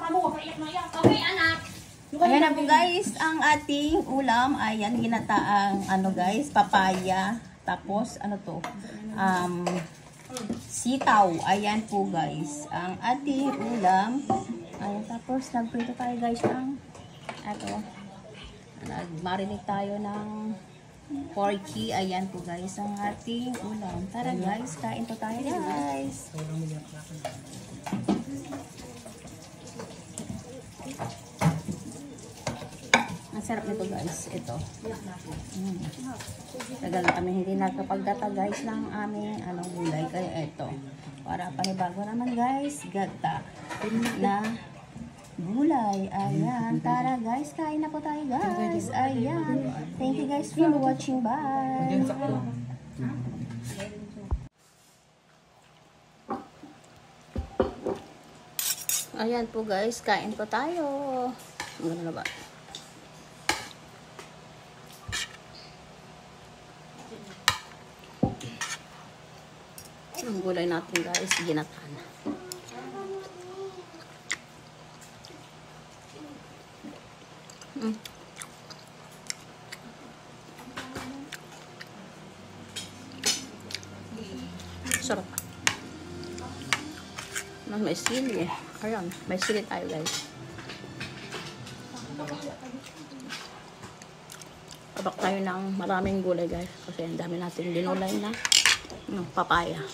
Okay, anak. Ayan na po guys, ang ating ulam. Ayan, ginataang guys, papaya. Tapos ano to? Sitaw. Ayan po guys, ang ating ulam. Ayan, tapos nagprito tayo guys ng nagmarinate tayo ng porky. Ayan po guys, ang ating ulam. Tara guys, kain po tayo guys. Ang sarap nito guys, ito. Tagal na kami hindi nagkapagdata guys ng aming gulay. Kaya ito, para panibago naman guys, gata na gulay. Ayan, tara guys, kain na po tayo guys. Ayan, thank you guys for watching. Bye. Ayan po guys, kain po tayo. Ano na ba? Ang gulay natin guys, ginatan. Sarap. May sili eh. Ayan, may sili tayo guys. Tabak tayo ng maraming gulay guys. Kasi ang dami natin dinulay na papaya.